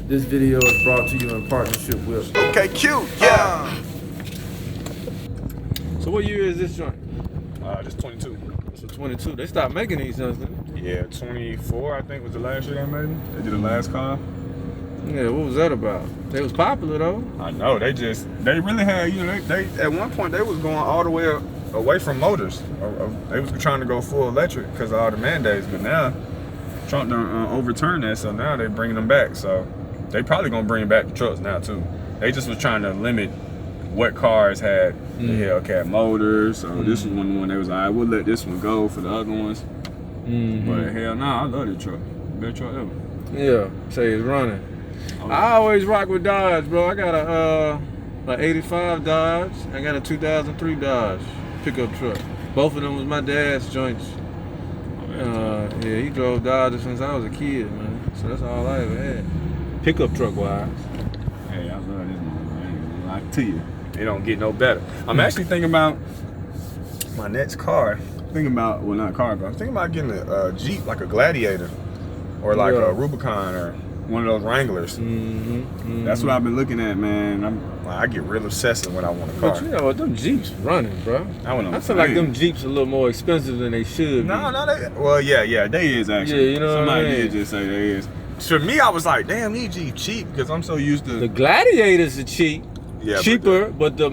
This video is brought to you in partnership with OKQ, yeah. So what year is this joint? This 22. So 22. They stopped making these joints, didn't Yeah, 24 I think was the last year they made them. They did the last car. they? Yeah, what was that about? They was popular though. I know, they really had, they at one point they was going all the way away from motors. They was trying to go full electric because of all the mandates, but now Trump done overturned that, so now they bringing them back. So they probably gonna bring back the trucks now too. They just was trying to limit what cars had the Hellcat motors. So this was one they was like, we'll let this one go for the other ones. But hell no, I love this truck. Best truck ever. Yeah, say it's running. Oh, I always rock with Dodge, bro. I got a 85 Dodge. I got a 2003 Dodge pickup truck. Both of them was my dad's joints. Yeah, he drove Dodge since I was a kid, man. So that's all I ever had. Pickup truck wise. Hey, I love this one, man. I ain't gonna lie to you. It don't get no better. I'm actually thinking about my next car. Thinking about, well, not a car, but I'm thinking about getting a Jeep, like a Gladiator, or like a Rubicon, or one of those Wranglers. That's what I've been looking at, man. I get real obsessive when I want a car. But you know what, them Jeeps running, bro. I feel like them Jeeps a little more expensive than they should be. No, well, yeah, they is actually. Yeah, you know somebody what I mean? did just say they is. To me, I was like, damn, these Jeeps cheap because I'm so used to the Gladiators are cheap. Yeah, cheaper, but the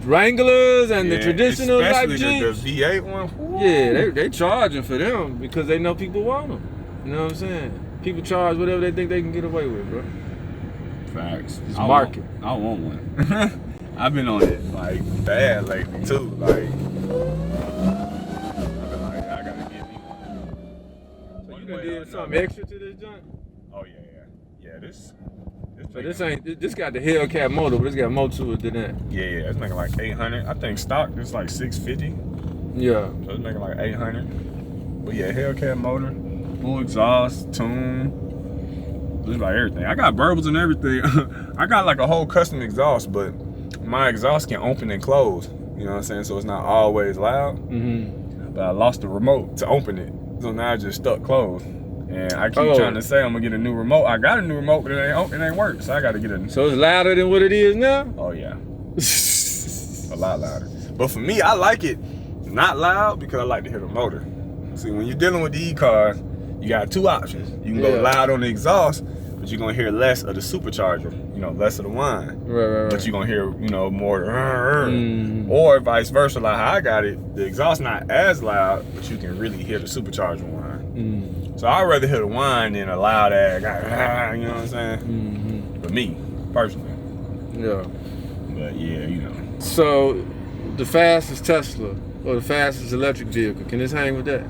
Wranglers and the traditional type Jeeps, especially the V8 one. Woo. Yeah, they charging for them because they know people want them. You know what I'm saying? People charge whatever they think they can get away with, bro. Facts. It's market. I want one. I've been on it like bad lately too. Like, I've been like, I gotta get me one. So you done did something extra to this joint? Oh yeah. This This got the Hellcat motor, but it's got more to it than that. Yeah. It's making like 800. I think stock is like 650. Yeah. So it's making like 800. But yeah, Hellcat motor, full exhaust, tune, just like everything. I got burbles and everything. I got like a whole custom exhaust, but my exhaust can open and close. You know what I'm saying? So it's not always loud. But I lost the remote to open it, so now it's just stuck closed. And I keep trying to say I'm gonna get a new remote. I got a new remote, but it ain't work. So I gotta get a. So it's louder than what it is now? Oh yeah, a lot louder. But for me, I like it not loud because I like to hear the motor. See, when you're dealing with the e-cars, you got two options. You can go loud on the exhaust, but you're gonna hear less of the supercharger. Less of the whine. Right. But you're gonna hear, more. Or vice versa, like how I got it. The exhaust not as loud, but you can really hear the supercharger whine. So I'd rather hear the whine than a loud ass, you know what I'm saying? For me, personally. Yeah. But yeah, So, the fastest Tesla or the fastest electric vehicle, can this hang with that?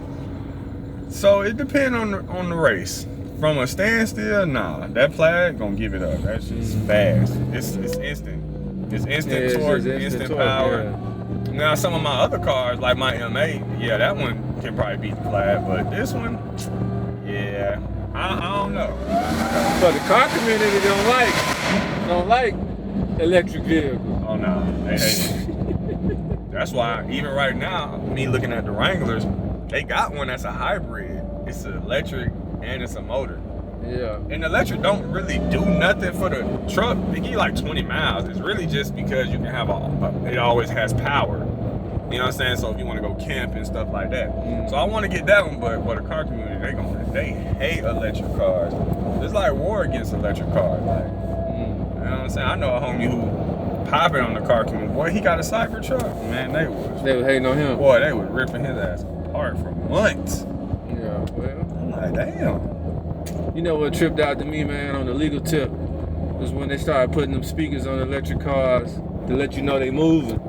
So it depends on the race. From a standstill, nah, that Plaid gonna give it up. That's just fast. It's instant. It's instant torque, instant power. Yeah. Now some of my other cars, like my M8, yeah, that one can probably beat the Plaid, but this one, yeah, I don't know. But the car community don't like electric vehicles. Oh no, they hate it. That's why even right now, me looking at the Wranglers, they got one that's a hybrid. It's an electric and it's a motor. Yeah. And the electric don't really do nothing for the truck. They give you like 20 miles. It's really just because you can have it always has power. You know what I'm saying? So if you want to go camp and stuff like that. So I want to get that one, but the car community, they hate electric cars. It's like war against electric cars. Like, you know what I'm saying? I know a homie who popping on the car community. Boy, he got a cyber truck. Man, they was hating on him. Boy, they was ripping his ass apart for months. Yeah, well. I'm like, damn. You know what tripped out to me, man, on the legal tip was when they started putting them speakers on electric cars to let you know they moving.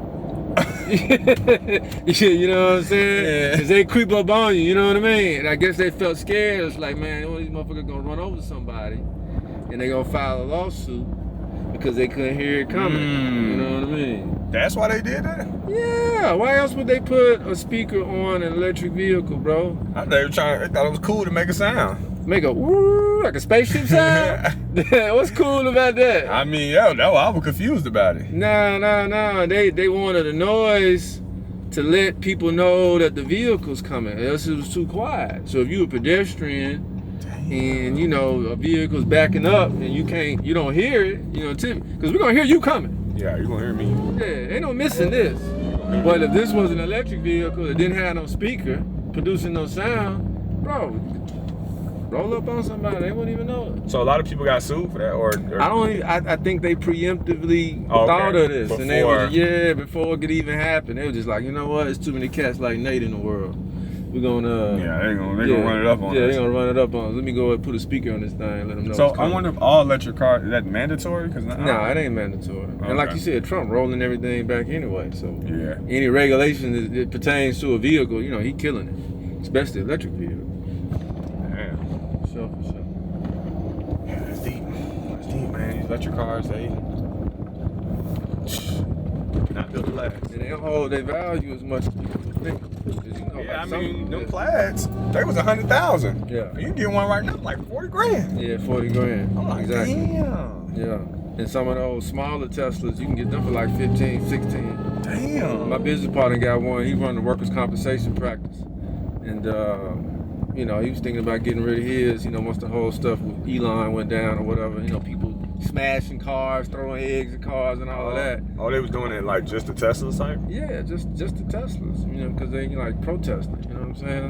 You know what I'm saying? Yeah. Cause they creep up on you, you know what I mean? And I guess they felt scared. It's like, man, all these motherfuckers gonna run over somebody and they gonna file a lawsuit because they couldn't hear it coming. You know what I mean? That's why they did that? Yeah, why else would they put a speaker on an electric vehicle, bro? They thought it was cool to make a sound. Make a woo, like a spaceship sound? What's cool about that? I mean, I was confused about it. Nah. They wanted a noise to let people know that the vehicle's coming, else it was too quiet. So if you a pedestrian and you know a vehicle's backing up and you don't hear it, you know, because we're gonna hear you coming. Yeah, you're gonna hear me. Yeah, ain't no missing this. But if this was an electric vehicle that didn't have no speaker, producing no sound, bro, roll up on somebody, they wouldn't even know it. So a lot of people got sued for that, or I think they preemptively thought of this, and they was before it could even happen, they were just like, you know what, it's too many cats like Nate in the world. We're gonna they're gonna run it up on us. Yeah, they're gonna run it up on us. Let me go ahead and put a speaker on this thing and let them know. So I wonder if all electric cars, is that mandatory? No, it ain't mandatory. Okay. And like you said, Trump rolling everything back anyway. So yeah, any regulation that pertains to a vehicle, you know, he killing it, especially electric vehicle. Yeah, for sure. Yeah, that's deep. That's deep, man. These electric cars, they not built to last. And they don't hold their value as much as people think. Yeah, like them plaids, they was 100,000. Yeah. You can get one right now for like 40 grand. Yeah, 40 grand. I'm like, exactly. Damn. Yeah. And some of those smaller Teslas, you can get them for like 15, 16. Damn. My business partner got one. He run the workers' compensation practice. And, you know, he was thinking about getting rid of his, you know, once the whole stuff with Elon went down or whatever, you know, people smashing cars, throwing eggs at cars and all of that. Oh, they was doing it like just the Tesla type? Yeah, just the Teslas, you know, because they like protesting, you know what I'm saying?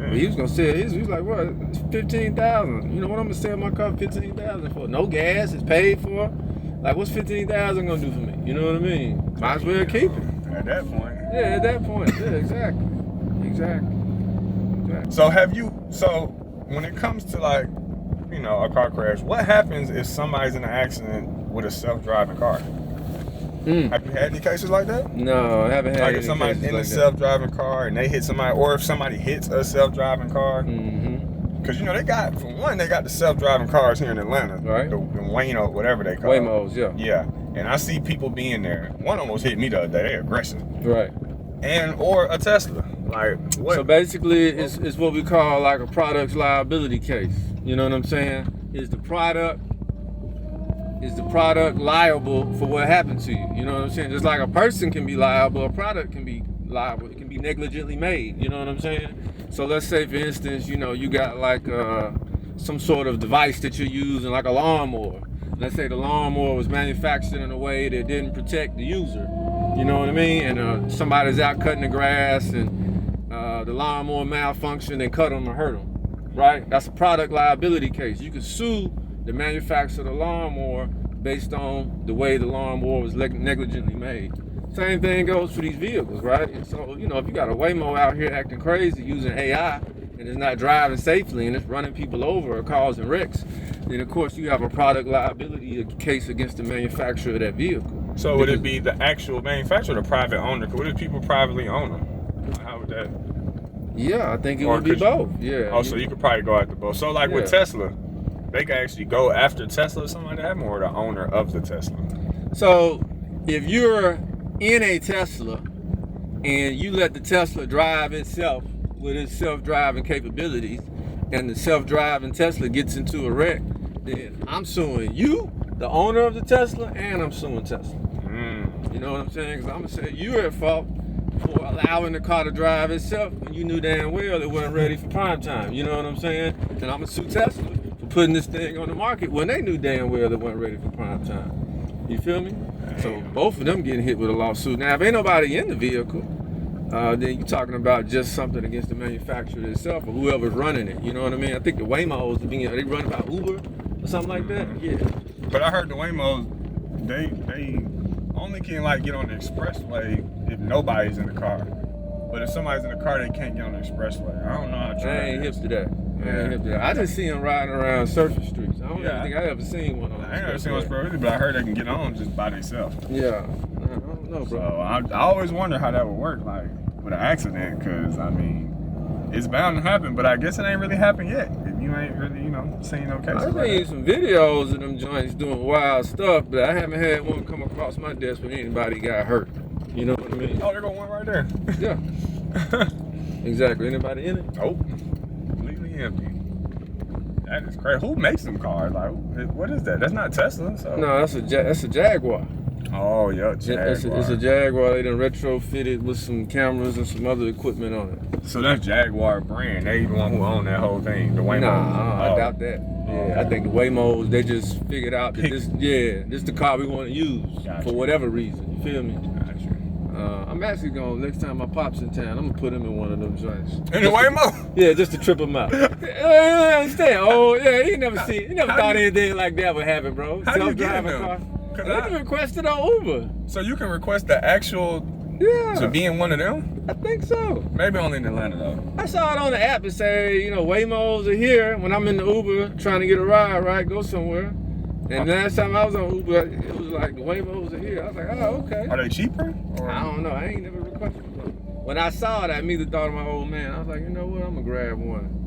And he was gonna sell his. He was like, what? It's 15,000. You know what I'm gonna sell my car 15,000 for? No gas, it's paid for. Like, what's 15,000 gonna do for me? You know what I mean? Might as well keep it. At that point. Yeah, at that point. Yeah, exactly. So when it comes to like, you know, a car crash, what happens if somebody's in an accident with a self-driving car? Have you had any cases like that? No, I haven't had like any if somebody's cases in like a self-driving car and they hit somebody, or if somebody hits a self-driving car. Because, you know, they got the self-driving cars here in Atlanta. Right. The Waymo, whatever they call Waymos, yeah. Yeah. And I see people being there. One almost hit me the other day. They're aggressive. Right. Or a Tesla. Like, what? So basically, it's what we call like a product's liability case. You know what I'm saying? Is the product liable for what happened to you? You know what I'm saying? Just like a person can be liable, a product can be liable. It can be negligently made. You know what I'm saying? So let's say, for instance, you know, you got like some sort of device that you're using, like a lawnmower. Let's say the lawnmower was manufactured in a way that didn't protect the user. You know what I mean? And somebody's out cutting the grass and the lawnmower malfunctioned and cut them or hurt them, right? That's a product liability case. You can sue the manufacturer of the lawnmower based on the way the lawnmower was negligently made. Same thing goes for these vehicles, right? And so, you know, if you got a Waymo out here acting crazy using AI and it's not driving safely and it's running people over or causing wrecks, then of course you have a product liability case against the manufacturer of that vehicle. So would it be the actual manufacturer or the private owner? What if people privately own them? How would that? Yeah, I think it would be both. Yeah. Oh, so you could probably go after both. So like with Tesla, they can actually go after Tesla or something like that, or the owner of the Tesla. So if you're in a Tesla and you let the Tesla drive itself with its self-driving capabilities, and the self-driving Tesla gets into a wreck, then I'm suing you, the owner of the Tesla, and I'm suing Tesla. You know what I'm saying? Because I'm going to say you're at fault for allowing the car to drive itself when you knew damn well it wasn't ready for prime time. You know what I'm saying? And I'm going to sue Tesla for putting this thing on the market when they knew damn well it wasn't ready for prime time. You feel me? So both of them getting hit with a lawsuit. Now, if ain't nobody in the vehicle, then you're talking about just something against the manufacturer itself or whoever's running it. You know what I mean? I think the Waymos, they run by Uber or something like that. Yeah. But I heard the Waymos, they only can like get on the expressway if nobody's in the car. But if somebody's in the car, they can't get on the expressway. I don't know how true I ain't hip to that. I just see them riding around surface streets. I don't even think I ever seen one on. I ain't never seen one really, but I heard they can get on just by themselves. Yeah. I don't know, bro. So I always wonder how that would work, like with an accident, because I mean, it's bound to happen, but I guess it ain't really happened yet. If you ain't really, seen no cases. I've seen some videos of them joints doing wild stuff, but I haven't had one come across my desk when anybody got hurt. You know what I mean? Oh, there go one right there. Yeah. Exactly. Anybody in it? Nope. Completely empty. That is crazy. Who makes them cars? Like, what is that? That's not Tesla. So. No, that's a Jaguar. Oh, yeah, Jaguar. It's a Jaguar. They done retrofitted with some cameras and some other equipment on it. So that's Jaguar brand. They the one who own that whole thing, the Waymo. Nah, I doubt that. Yeah, I think the Waymos, they just figured out that this is the car we want to use for whatever reason. You feel me? Gotcha. I'm actually next time my pop's in town, I'm gonna put him in one of them joints. In the Waymo? Yeah, just to trip him out. I understand. Oh, yeah, he never thought anything like that would happen, bro. How do you get him? Car. You can request it on Uber. So you can request the actual to be in one of them? I think so. Maybe only in Atlanta though. I saw it on the app and say, Waymos are here. When I'm in the Uber trying to get a ride, right, go somewhere. And last time I was on Uber, it was like the Waymos are here. I was like, oh, okay. Are they cheaper? I don't know. I ain't never requested one. When I saw it, I immediately thought of my old man. I was like, you know what? I'm gonna grab one.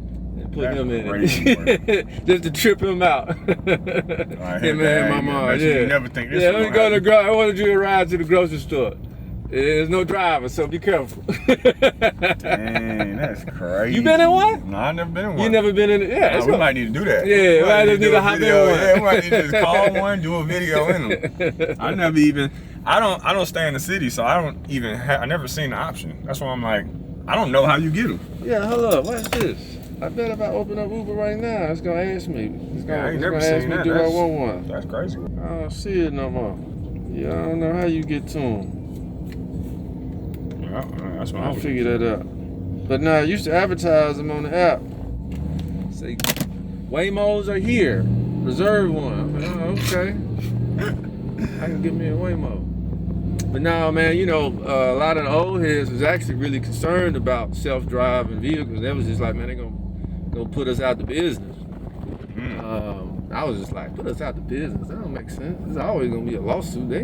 Put him in it. Just to trip him out. Him and my mom. You never think this let me go to the I wanted you to ride to the grocery store. There's no driver, so be careful. Dang, that's crazy. You been in one? No, I've never been in one. You never been in it? Yeah. We might need to do that. Yeah, we might just need to hop in one. Yeah, we might need to just call one, do a video in them. I don't stay in the city, so I never seen the option. That's why I'm like, I don't know how you get them. Yeah, hold up. What's this? I bet if I open up Uber right now, it's gonna ask me. I ain't never seen that. Do I want one? That's crazy. I don't see it no more. Yeah, I don't know how you get to them. Yeah, that's what I'll figure that out. But now, I used to advertise them on the app. Say, Waymos are here. Reserve one. I'm like, oh, okay. I can get me a Waymo. But now, man, a lot of the old heads was actually really concerned about self-driving vehicles. They was just like, man, they're gonna put us out the business. I was just like, put us out the business? That don't make sense. There's always gonna be a lawsuit. They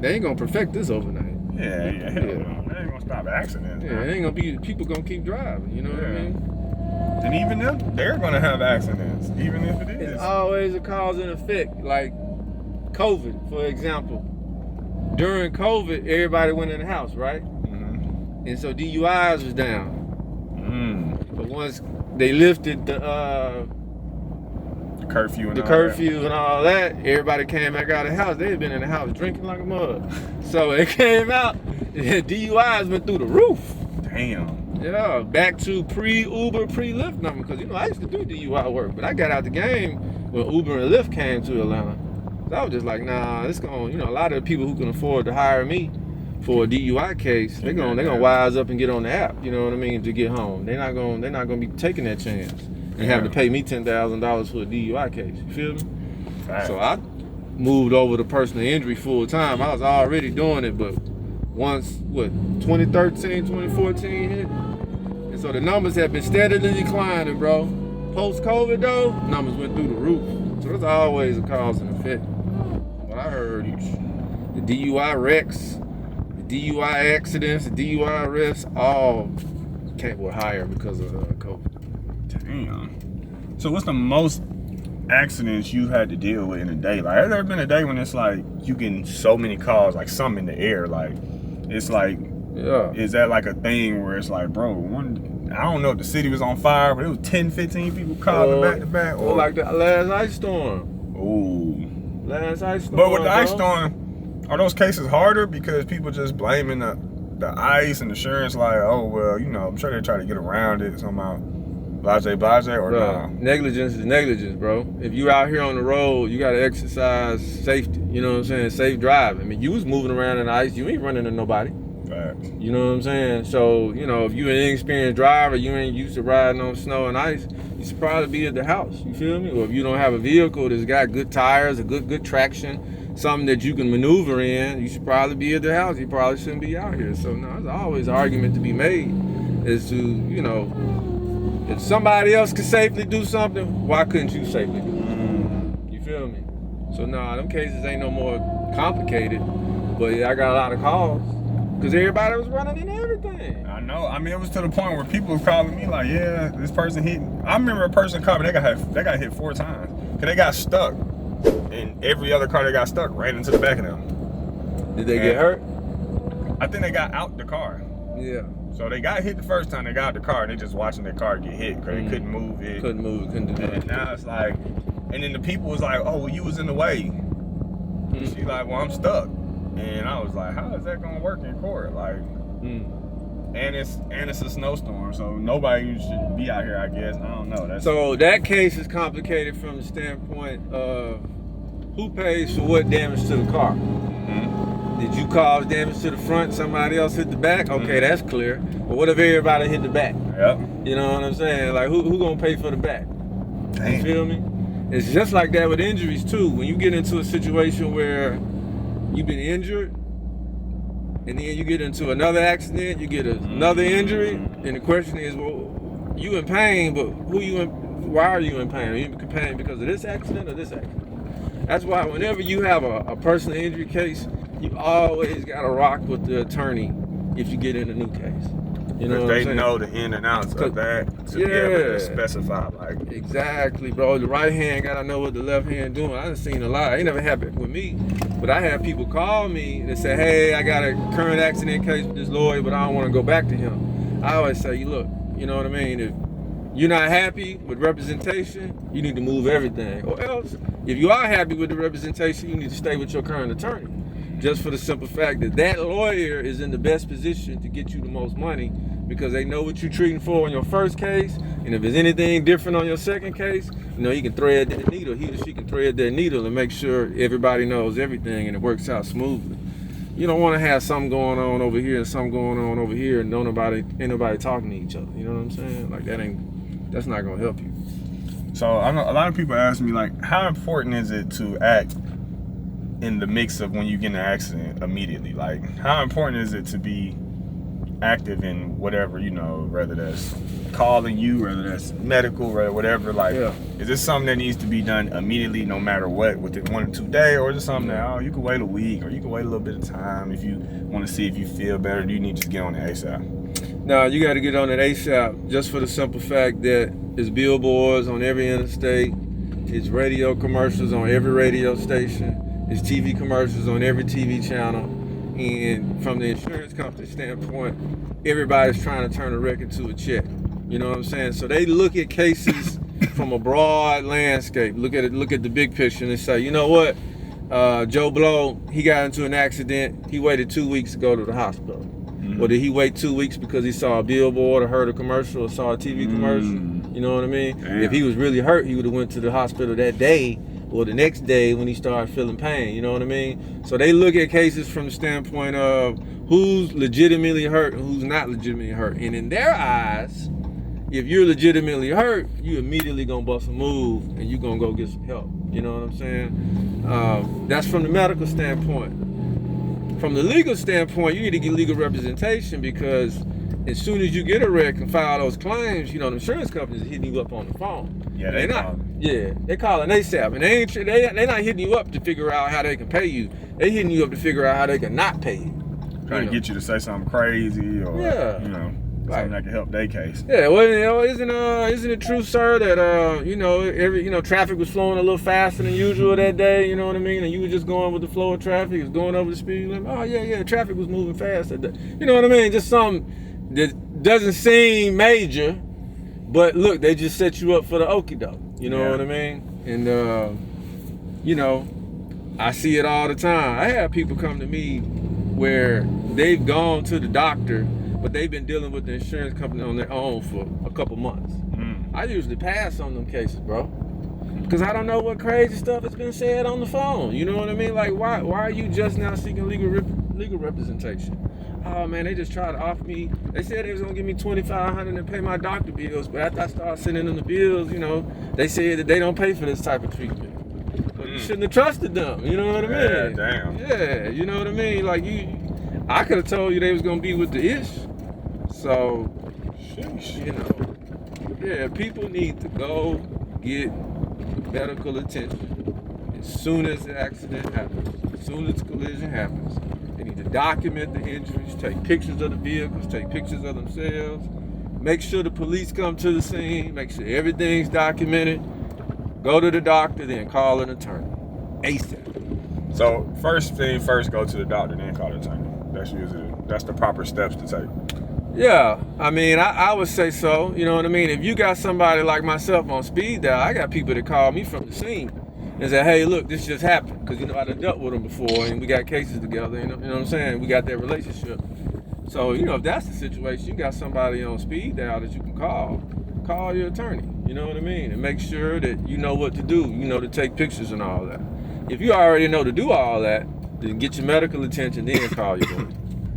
ain't gonna perfect this overnight. Yeah. They ain't gonna stop accidents. Yeah, it ain't gonna be, people gonna keep driving, you know what I mean? And even them, they're gonna have accidents, even if it is. It's always a cause and effect. Like COVID, for example. During COVID, everybody went in the house, right? Mm-hmm. And so DUIs was down. But once they lifted the curfew and all that, everybody came back out of the house. They had been in the house drinking like a mug. So it came out, DUIs went through the roof. Damn. Yeah, back to pre-Uber, pre-Lyft number. Because, I used to do DUI work, but I got out the game when Uber and Lyft came to Atlanta. So I was just like, nah, it's going, a lot of the people who can afford to hire me for a DUI case, they're gonna wise up and get on the app, you know what I mean, to get home. They're not gonna be taking that chance and have to pay me $10,000 for a DUI case. You feel me? Right. So I moved over to personal injury full time. I was already doing it, but once 2013, 2014 hit, and so the numbers have been steadily declining, bro. Post-COVID though, numbers went through the roof. So there's always a cause and effect. What I heard, the DUI wrecks, the DUI accidents, the DUI arrests, all were higher because of COVID. Damn. So what's the most accidents you had to deal with in a day? Like, has there been a day when it's like you getting so many calls, like some in the air, like it's like, is that like a thing where it's like, bro, I don't know if the city was on fire, but it was 10, 15 people calling back to back, or like the last ice storm. Ooh. Last ice storm. But with the ice storm, are those cases harder because people just blaming the ice and insurance, like, oh well, I'm sure they try to get around it somehow. Blase, or no? Negligence is negligence, bro. If you out here on the road, you gotta exercise safety. You know what I'm saying? Safe driving. I mean, you was moving around in the ice, you ain't running into nobody. Facts. You know what I'm saying? So, if you an inexperienced driver, you ain't used to riding on snow and ice, you should probably be at the house. You feel me? Or if you don't have a vehicle that's got good tires, a good traction, something that you can maneuver in, you should probably be at the house. You probably shouldn't be out here. So, no, there's always an argument to be made as to, if somebody else could safely do something, why couldn't you safely do it? You feel me? So, them cases ain't no more complicated. But yeah, I got a lot of calls. Because everybody was running into everything. I know. I mean, it was to the point where people was calling me like, yeah, this person hit. I remember a person called me, they got hit 4 times. Because they got stuck. And every other car that got stuck ran into the back of them. Did they get hurt? I think they got out the car. Yeah. So they got hit the first time they got out the car, and they just watching their car get hit because they couldn't move it. Couldn't do that. And now it's like, and then the people was like, oh, well, you was in the way. She's like, well, I'm stuck. And I was like, how is that gonna work in court? Like, and it's a snowstorm, so nobody should be out here, I guess. I don't know. So that case is complicated from the standpoint of who pays for what damage to the car. Did you cause damage to the front? Somebody else hit the back? Okay, that's clear. But what if everybody hit the back? Yep. You know what I'm saying? Like, who gonna pay for the back? Damn. You feel me? It's just like that with injuries too. When you get into a situation where you've been injured, and then you get into another accident, you get another injury, and the question is, well, you in pain, but why are you in pain? Are you in pain because of this accident or this accident? That's why whenever you have a personal injury case, you always gotta rock with the attorney if you get in a new case. You know what I'm saying? know the in and outs of that to be able to specify, like. Exactly, bro. The right hand gotta know what the left hand doing. I done seen a lot. It ain't never happened with me, but I have people call me and say, hey, I got a current accident case with this lawyer, but I don't want to go back to him. I always say, look, you know what I mean? If you're not happy with representation, you need to move everything. Or else, if you are happy with the representation, you need to stay with your current attorney. Just for the simple fact that that lawyer is in the best position to get you the most money because they know what you're treating for in your first case, and if there's anything different on your second case, you know, he can thread that needle, he or she can thread that needle and make sure everybody knows everything and it works out smoothly. You don't want to have something going on over here and something going on over here and ain't nobody talking to each other. You know what I'm saying? Like that's not gonna help you. So I know a lot of people ask me, like, how important is it to act in the mix of when you get in an accident immediately? Like, how important is it to be active in whatever, you know, whether that's calling you, whether that's medical, whatever, like, is this something that needs to be done immediately no matter what, within 1 or 2 days, or is it something that, you can wait a week, or you can wait a little bit of time if you want to see if you feel better? Do you need to just get on it ASAP? No, you got to get on it ASAP, just for the simple fact that there's billboards on every interstate, it's radio commercials on every radio station, there's TV commercials on every TV channel, and from the insurance company standpoint, everybody's trying to turn a record to a check. You know what I'm saying? So they look at cases from a broad landscape, look at the big picture, and they say, you know what, Joe Blow, he got into an accident, he waited 2 weeks to go to the hospital. Or did he wait 2 weeks because he saw a billboard or heard a commercial or saw a TV commercial? You know what I mean? Damn. If he was really hurt, he would have went to the hospital that day or the next day when he started feeling pain. You know what I mean? So they look at cases from the standpoint of who's legitimately hurt and who's not legitimately hurt. And in their eyes, if you're legitimately hurt, you immediately gonna bust a move and you gonna go get some help. You know what I'm saying? That's from the medical standpoint. From the legal standpoint, you need to get legal representation, because as soon as you get a wreck and file those claims, you know, the insurance companies are hitting you up on the phone. Yeah, they're calling ASAP, and they're not hitting you up to figure out how they can pay you. They're hitting you up to figure out how they can not pay you. Trying to get you to say something crazy, or you know, something that can help their case. Yeah, well, you know, isn't it true, sir, that traffic was flowing a little faster than usual that day? You know what I mean? And you were just going with the flow of traffic, it was going over the speed limit. Oh yeah, traffic was moving fast that day. You know what I mean? Just something that doesn't seem major, but look, they just set you up for the okie doke. You know what I mean? And you know, I see it all the time. I have people come to me where they've gone to the doctor, but they've been dealing with the insurance company on their own for a couple months. I usually pass on them cases, bro, because I don't know what crazy stuff has been said on the phone. You know what I mean? Like, why are you just now seeking legal representation? Oh man, they just tried to offer me. They said they was gonna give me $2,500 and pay my doctor bills, but after I started sending them the bills, you know, they said that they don't pay for this type of treatment. So you shouldn't have trusted them. You know what I mean? Yeah, damn. Yeah, you know what I mean? Like I could have told you they was gonna be with the ish. So, you know, yeah, people need to go get medical attention as soon as the accident happens, as soon as the collision happens. They need to document the injuries, take pictures of the vehicles, take pictures of themselves, make sure the police come to the scene, make sure everything's documented, go to the doctor, then call an attorney ASAP. So first thing first, go to the doctor, then call the attorney. That's the proper steps to take. Yeah, I mean, I would say so. You know what I mean? If you got somebody like myself on speed dial, I got people that call me from the scene. and say, hey, look, this just happened. Because, you know, I done dealt with them before and we got cases together, you know what I'm saying? We got that relationship. So, you know, if that's the situation, you got somebody on speed dial that you can call your attorney, you know what I mean? And make sure that you know what to do, you know, to take pictures and all that. If you already know to do all that, then get your medical attention, then call your lawyer.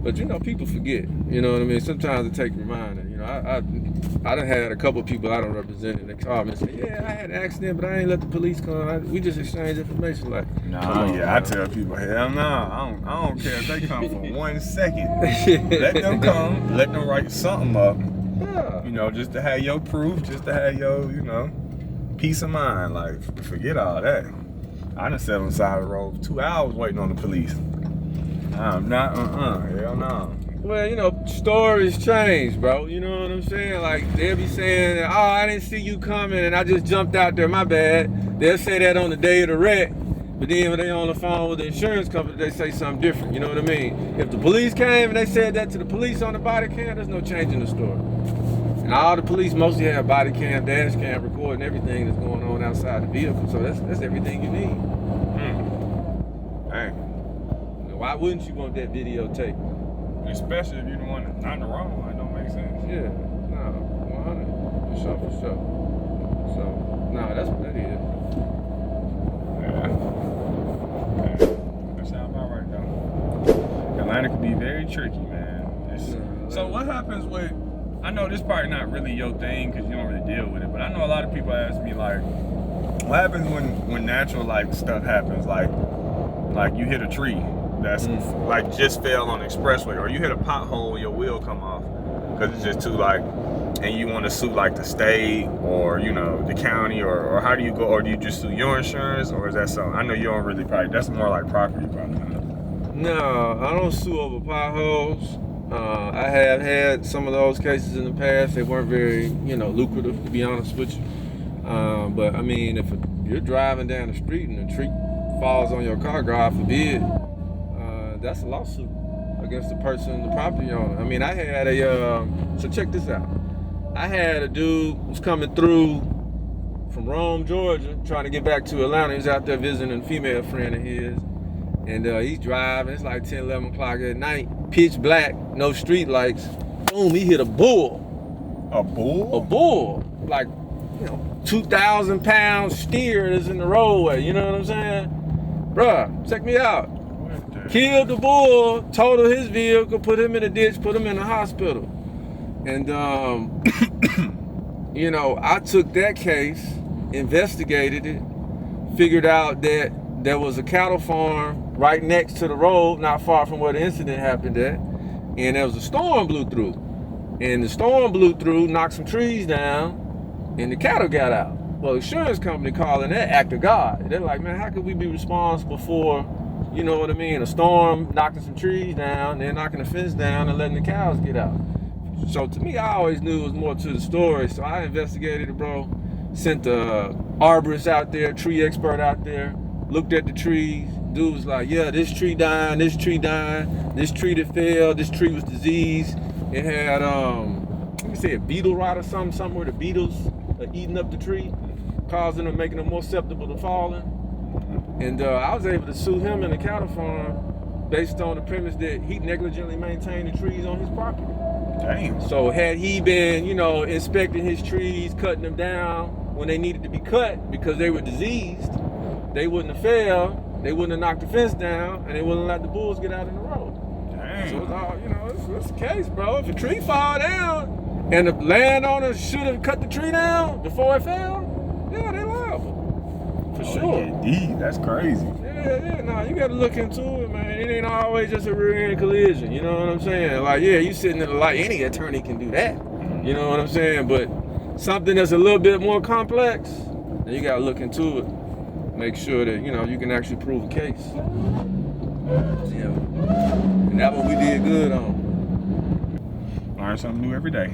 But, you know, people forget, you know what I mean? Sometimes it takes a reminder. You know, I done had a couple of people I don't represent, and they call me and say, yeah, I had an accident, but I ain't let the police come. We just exchanged information. Like, I tell people, hell no, I don't care if they come for 1 second. Let them come, let them write something up. Yeah. You know, just to have your proof, just to have your, you know, peace of mind. Like, forget all that. I done sat on the side of the road for 2 hours waiting on the police. I'm not, hell no. Well, you know, stories change, bro. You know what I'm saying? Like, they'll be saying, oh, I didn't see you coming and I just jumped out there, my bad. They'll say that on the day of the wreck, but then when they on the phone with the insurance company, they say something different, you know what I mean? If the police came and they said that to the police on the body cam, there's no change in the story. And all the police mostly have body cam, dash cam, recording everything that's going on outside the vehicle, so that's everything you need. Dang. Why wouldn't you want that videotape? Especially if you're the one that's not in the wrong, it don't make sense. Yeah, no, 100, for sure. So, no, that's what that is. Yeah. That sounds about right though. Atlanta can be very tricky, man. So what happens with, I know this probably not really your thing because you don't really deal with it, but I know a lot of people ask me like, what happens when natural like stuff happens, like you hit a tree that's like just fell on the expressway, or you hit a pothole and your wheel come off because it's just too like, and you want to sue like the state or, you know, the county, or how do you go, or do you just sue your insurance, or is that something? I know you don't really probably, that's more like property probably. No, I don't sue over potholes. I have had some of those cases in the past. They weren't very, you know, lucrative, to be honest with you. But I mean, if you're driving down the street and a tree falls on your car, God forbid, that's a lawsuit against the person, the property owner. I mean, I had so check this out. I had a dude who was coming through from Rome, Georgia, trying to get back to Atlanta. He was out there visiting a female friend of his. And he's driving, it's like 10, 11 o'clock at night, pitch black, no street lights. Boom, he hit a bull. A bull? A bull. Like, you know, 2,000 pound steer is in the roadway, you know what I'm saying? Bruh, check me out. Killed the bull, totaled his vehicle, put him in a ditch, put him in the hospital. And, you know, I took that case, investigated it, figured out that there was a cattle farm right next to the road, not far from where the incident happened at. And there was a storm blew through. And the storm blew through, knocked some trees down, and the cattle got out. Well, the insurance company calling that act of God. They're like, man, how could we be responsible for, you know what I mean, a storm knocking some trees down, then knocking the fence down and letting the cows get out? So to me, I always knew it was more to the story. So I investigated it, bro. Sent the arborist out there, tree expert out there, looked at the trees. Dude was like, yeah, this tree dying, this tree dying, this tree that fell, this tree was diseased. It had, let me say, a beetle rot or something where the beetles are eating up the tree, causing them, making them more susceptible to falling. And I was able to sue him and the cattle farm based on the premise that he negligently maintained the trees on his property. Damn. So had he been, you know, inspecting his trees, cutting them down when they needed to be cut because they were diseased, they wouldn't have failed, they wouldn't have knocked the fence down, and they wouldn't have let the bulls get out in the road. Dang. So it's all, you know, it's the case, bro. If a tree fall down and the landowner should have cut the tree down before it fell, yeah, they're liable. For sure. Deep. That's crazy. Yeah, no, you gotta look into it, man. It ain't always just a rear end collision, you know what I'm saying? Like, yeah, you sitting in the light, any attorney can do that, you know what I'm saying? But something that's a little bit more complex, then you gotta look into it. Make sure that, you know, you can actually prove a case. Yeah. And that one we did good on. Learn something new every day.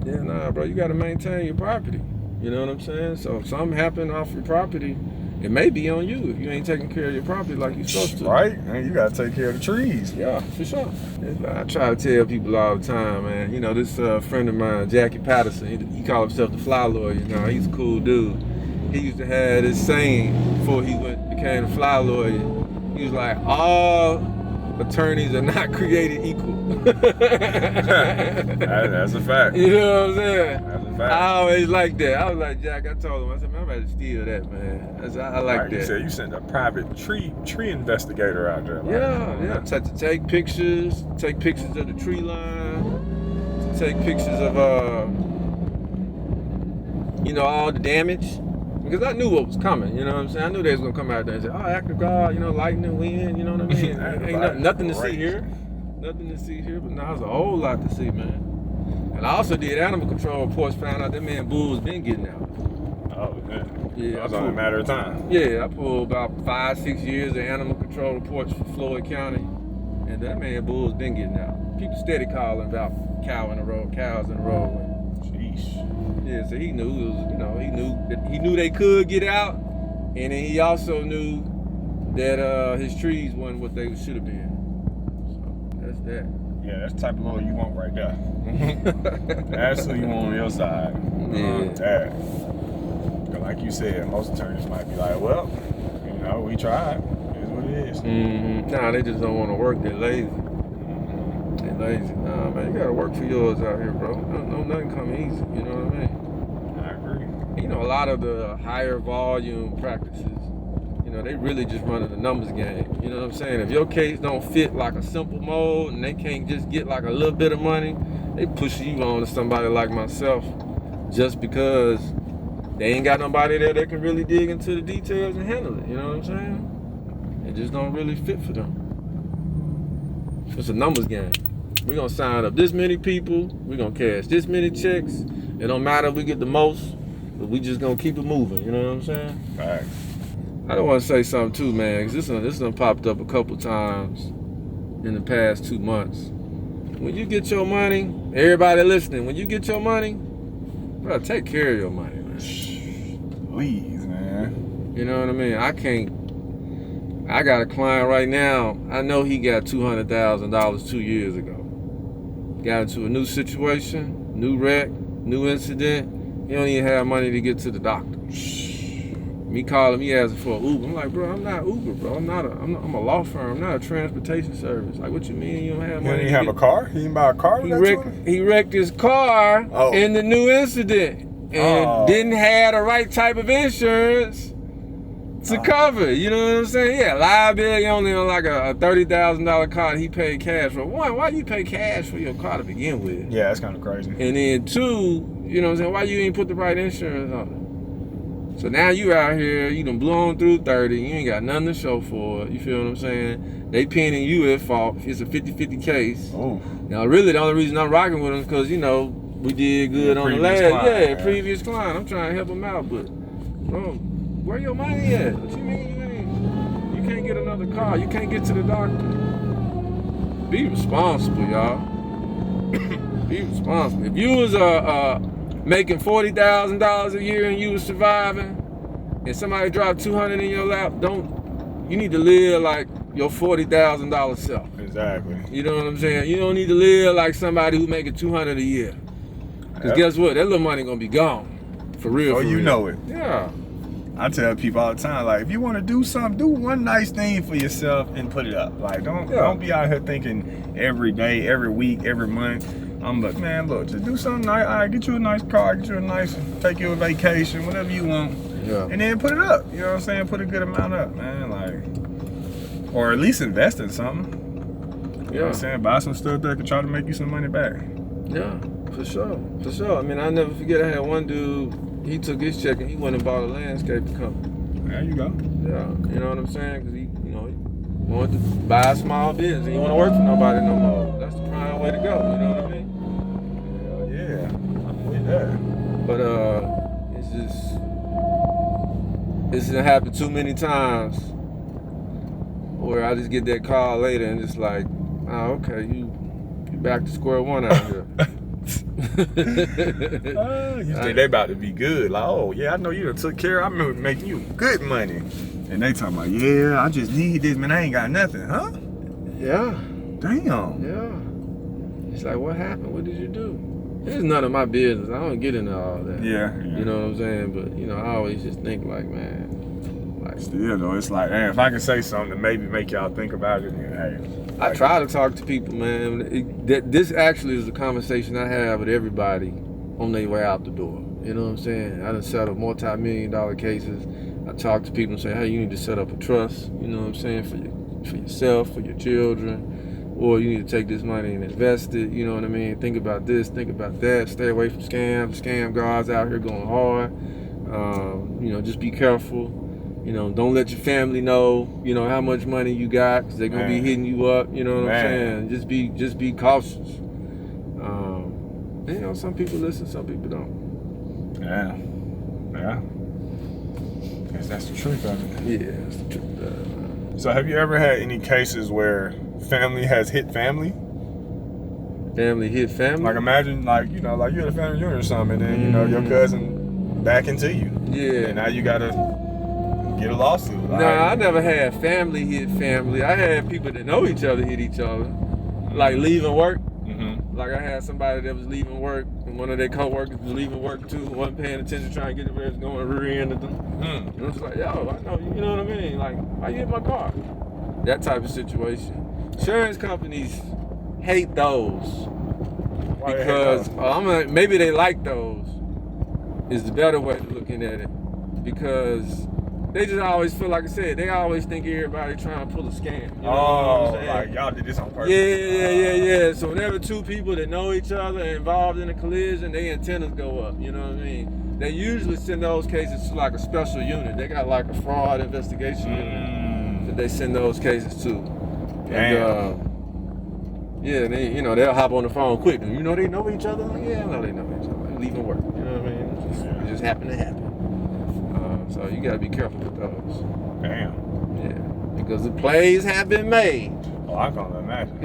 Yeah, nah, bro, you gotta maintain your property. You know what I'm saying? So if something happened off your property, it may be on you if you ain't taking care of your property like you're supposed to. Right? And you gotta take care of the trees. Yeah, for sure. I try to tell people all the time, man. You know, this friend of mine, Jackie Patterson, he called himself the fly lawyer. You know, he's a cool dude. he used to have this saying before he became a fly lawyer. He was like, all attorneys are not created equal. That's a fact. You know what I'm saying? That's a fact. I always like that. I was like, Jack, I told him, I said, man, I'm about to steal that, man. I like that. You said you sent a private tree investigator out there. Like, Yeah. To take pictures of the tree line, to take pictures of, all the damage. Because I knew what was coming, you know what I'm saying? I knew they was going to come out there and say, act of God, lightning, wind, you know what I mean? Ain't nothing to see here. Nothing to see here, but now there's a whole lot to see, man. And I also did animal control reports, found out that man Bull's been getting out. Oh, man. Yeah, It was only a matter of time. Yeah, I pulled about 5-6 years of animal control reports for Floyd County, and that man Bull's been getting out. People steady calling about cows in the roadway. Sheesh. Yeah, so he knew it was, he knew they could get out, and then he also knew that his trees wasn't what they should have been. So that's that. Yeah, that's the type of lawyer you want right there. That's who you want on your side. That. Like you said, most attorneys might be like, well, we tried. It is what it is. Mm-hmm. Nah, they just don't want to work. They're lazy. They're lazy. Nah, man, you gotta work for yours out here, bro. No, nothing come easy. You know what I mean? I agree. A lot of the higher volume practices, they really just running the numbers game. You know what I'm saying? If your case don't fit like a simple mold and they can't just get like a little bit of money, they push you on to somebody like myself just because they ain't got nobody there that can really dig into the details and handle it. You know what I'm saying? It just don't really fit for them. It's a numbers game. We're going to sign up this many people. We're going to cash this many checks. It don't matter if we get the most, but we just going to keep it moving. You know what I'm saying? Right. I don't want to say something too, man, because this done popped up a couple times in the past 2 months. When you get your money, everybody listening, when you get your money, bro, take care of your money, man. Please, man. You know what I mean? I got a client right now, I know he got $200,000 2 years ago. Got into a new situation, new wreck, new incident. He don't even have money to get to the doctor. Me calling me asking for an Uber. I'm like, bro, I'm not Uber, bro. I'm a law firm. I'm not a transportation service. Like, what you mean you don't have money? You didn't have a car? He didn't buy a car? He wrecked his car in the new incident and didn't have the right type of insurance to cover. You know what I'm saying? Yeah, liability only on like a $30,000 car he paid cash for. One, why you pay cash for your car to begin with? Yeah, that's kind of crazy. And then two, you know what I'm saying? Why you ain't put the right insurance on it? So now you out here, you done blown through 30, you ain't got nothing to show for it. You feel what I'm saying? They pinning you at fault. It's a 50-50 case. Ooh. Now, really, the only reason I'm rocking with them is because, we did good on the last previous client. I'm trying to help them out, but, bro, where your money at? What you mean you can't get another car? You can't get to the doctor? Be responsible, y'all. Be responsible. If you was making $40,000 a year and you was surviving, and somebody dropped $200 in your lap, you need to live like your $40,000 self. Exactly. You know what I'm saying? You don't need to live like somebody who making $200 a year. Because guess what? That little money gonna be gone. For real. Oh, you know it. Yeah. I tell people all the time, like, if you want to do something, do one nice thing for yourself and put it up. Like, don't be out here thinking every day, every week, every month. Look, just do something nice. All right, get you a nice car, take you a vacation, whatever you want. Yeah. And then put it up. You know what I'm saying? Put a good amount up, man. Like, or at least invest in something. You know what I'm saying? Buy some stuff that could try to make you some money back. Yeah, for sure. For sure. I mean, I never forget I had one dude, he took his check and he went and bought a landscaping company. There you go. Yeah, you know what I'm saying? Because he wanted to buy a small business. He didn't want to work for nobody no more. That's the prime way to go, you know what I mean? Hell yeah. I'm with that. But it's done happened too many times where I just get that call later and it's like, okay, you back to square one out here. You think they about to be good. Like, oh yeah, I know you done took care. I remember making you good money. And they talking about, yeah, I just need this, man. I ain't got nothing, huh? Yeah. Damn. Yeah. It's like, what happened? What did you do? It's none of my business. I don't get into all that. Yeah. You know what I'm saying? But, you know, I always just think like, man, like, still though, it's like, hey, if I can say something to maybe make y'all think about it, then hey. I try to talk to people, man. This actually is a conversation I have with everybody on their way out the door. You know what I'm saying? I done settled multi-million-dollar cases. I talk to people and say, hey, you need to set up a trust, you know what I'm saying, for yourself, for your children. Or you need to take this money and invest it, you know what I mean? Think about this, think about that. Stay away from scam guards out here going hard. You know, just be careful. You know, don't let your family know, you know, how much money you got, because they're going to be hitting you up, you know what I'm saying? Just be cautious. You know, some people listen, some people don't. Yeah. Guess that's the truth of it. Yeah, that's the truth of it. So have you ever had any cases where family has hit family? Family hit family? Like imagine, like, you know, like you're at a family reunion or something, and then, you know, your cousin back into you. Yeah. And now you gotta get a lawsuit. Nah, I never had family hit family. I had people that know each other hit each other. Like leaving work. Mm-hmm. Like I had somebody that was leaving work, and one of their co-workers was leaving work too, wasn't paying attention, trying to get the rest going, rear-ended them. And it was like, yo, I know, you know what I mean? Like, why you hit my car? That type of situation. Insurance companies hate those. Why Because maybe they like those is the better way of looking at it. Because they just always feel, like I said, they always think everybody trying to pull a scam. You know what I'm saying? Like y'all did this on purpose. Yeah. So whenever two people that know each other are involved in a collision, their antennas go up. You know what I mean? They usually send those cases to like a special unit. They got like a fraud investigation unit that they send those cases to. And they, you know, they'll hop on the phone quick. You know they know each other? Like, yeah, I know they know each other. They leaving work. You know what I mean? It just happened to happen. So you gotta be careful with those. Damn. Yeah. Because the plays have been made. Oh, I can't imagine.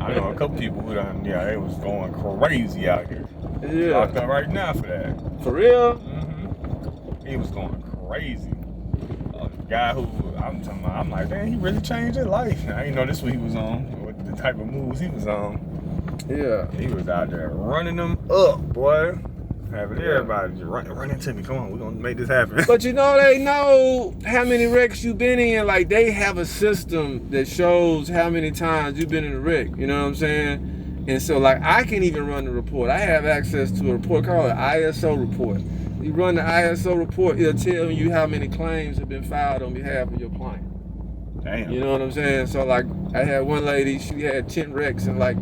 I know a couple people who done, they was going crazy out here. Yeah. Locked up right now for that. For real? Mm-hmm. He was going crazy. The guy who I'm talking about, I'm like, man, he really changed his life. I didn't know this what he was on, what the type of moves he was on. Yeah. He was out there running them up, boy. Having everybody just run into me. Come on, we're gonna make this happen. But you know, they know how many wrecks you've been in. Like, they have a system that shows how many times you've been in a wreck. You know what I'm saying? And so, like, I can even run the report. I have access to a report called an ISO report. You run the ISO report, it'll tell you how many claims have been filed on behalf of your client. Damn. You know what I'm saying? So, like, I had one lady, she had 10 wrecks in, like,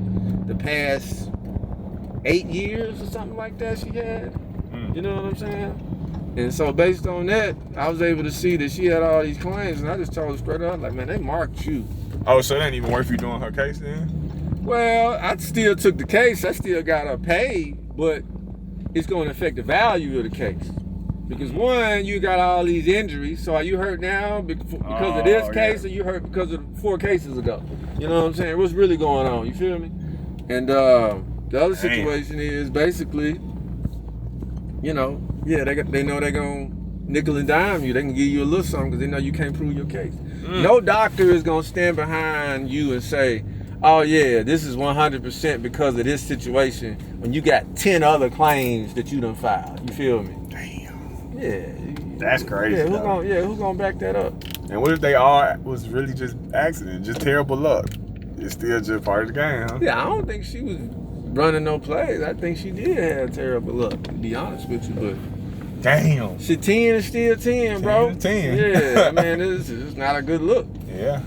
the past 8 years or something like that she had. You know what I'm saying? And so based on that, I was able to see that she had all these claims, and I just told her straight up, like, man, they marked you. Oh, so it ain't even worth you doing her case then? Well, I still took the case. I still got her paid, but it's going to affect the value of the case. Because one, you got all these injuries. So are you hurt now because of this case, or you hurt because of 4 cases ago? You know what I'm saying? What's really going on? You feel me? And the other situation is basically, you know, they know they're going to nickel and dime you. They can give you a little something because they know you can't prove your case. No doctor is going to stand behind you and say, oh yeah, this is 100% because of this situation when you got 10 other claims that you done filed. You feel me? Damn. Yeah. That's crazy. Yeah, who's gonna back that up? And what if they all was really just accident, just terrible luck? It's still just part of the game, huh? Yeah, I don't think she was running no plays. I think she did have terrible luck, to be honest with you, but damn. She 10 is still 10, bro. 10. Yeah, man, it's not a good look. Yeah.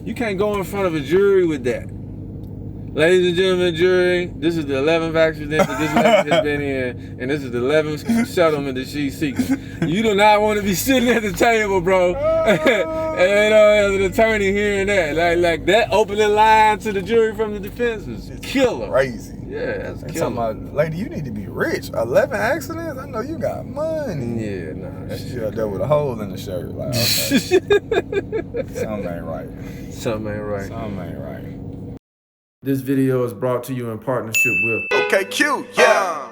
You can't go in front of a jury with that. Ladies and gentlemen, jury, this is the 11th accident that this lady has been in, and this is the 11th settlement that she seeks. You do not want to be sitting at the table, bro, and as an attorney hearing that. Like that opening line to the jury from the defense is killer. Crazy. Yeah, that's and killer. Talking about, lady, you need to be rich. 11 accidents? I know you got money. Yeah, nah. That's she up there with a hole in the shirt. Like, okay. Something ain't right. Something ain't right. Something ain't right. This video is brought to you in partnership with OKQ, yeah.